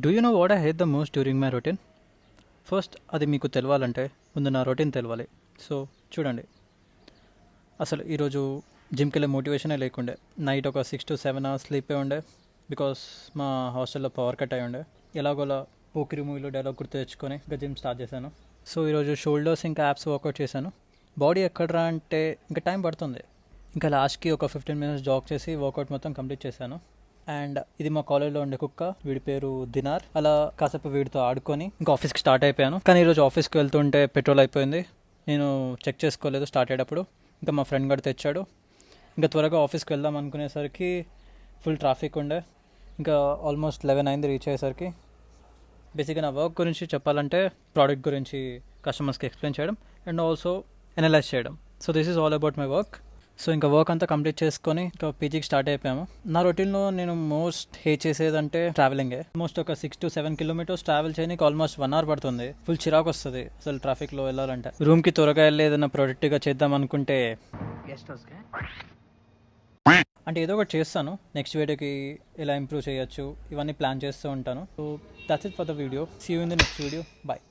Do you know what I hate the most during my routine? First అది మీకు తెలవాలంటే ముందు నా రొటీన్ తెలవాలి. సో చూడండి, అసలు ఈరోజు జిమ్కి వెళ్ళే మోటివేషనే లేకుండే. నైట్ ఒక 6 to 7 hours స్లీపే ఉండే, బికాస్ మా హాస్టల్లో పవర్ కట్ అయి ఉండే. ఎలాగోలా పోకిరి మూవీలో డైలాగ్ గుర్తు తెచ్చుకొని ఇంకా జిమ్ స్టార్ట్ చేశాను. సో ఈరోజు షోల్డర్స్ ఇంకా యాప్స్ వర్కౌట్ చేశాను. బాడీ ఎక్కడరా అంటే ఇంకా టైం పడుతుంది. ఇంకా లాస్ట్కి ఒక 15 minutes జాగ్ చేసి వర్కౌట్ మొత్తం కంప్లీట్ చేశాను. అండ్ ఇది మా కాలేజ్లో ఉండే కుక్క, వీడి పేరు దినార్. అలా కాసేపు వీడితో ఆడుకొని ఇంకా ఆఫీస్కి స్టార్ట్ అయిపోయాను. కానీ ఈరోజు ఆఫీస్కి వెళ్తుంటే పెట్రోల్ అయిపోయింది. నేను చెక్ చేసుకోలేదు స్టార్ట్ అయ్యేటప్పుడు. ఇంకా మా ఫ్రెండ్ గడు తెచ్చాడు. ఇంకా త్వరగా ఆఫీస్కి వెళ్దాం అనుకునేసరికి ఫుల్ ట్రాఫిక్ ఉండే. ఇంకా ఆల్మోస్ట్ 11 అయింది రీచ్ అయ్యేసరికి. బేసిక్గా నా వర్క్ గురించి చెప్పాలంటే ప్రోడక్ట్ గురించి కస్టమర్స్కి ఎక్స్ప్లెయిన్ చేయడం అండ్ ఆల్సో అనలైజ్ చేయడం. So this is all about my work. So ఇంకా వర్క్ అంతా కంప్లీట్ చేసుకొని ఇంకా పీజీకి స్టార్ట్ అయిపోయాము. నా రొటీన్లో నేను మోస్ట్ హేట్ చేసేదంటే ట్రావెలింగే. ఆల్మోస్ట్ ఒక 6 to 7 kilometers ట్రావెల్ చేయడానికి ఆల్మోస్ట్ 1 hour పడుతుంది. ఫుల్ చిరాకు వస్తుంది అసలు ట్రాఫిక్లో వెళ్ళాలంటే. రూమ్కి త్వరగా వెళ్ళి ఏదైనా ప్రొడక్టివ్గా చేద్దాం అనుకుంటే అంటే ఏదో ఒకటి చేస్తాను. నెక్స్ట్ వీడియోకి ఎలా ఇంప్రూవ్ చేయొచ్చు ఇవన్నీ ప్లాన్ చేస్తూ ఉంటాను. So that's it for the video. See you in the next video. Bye.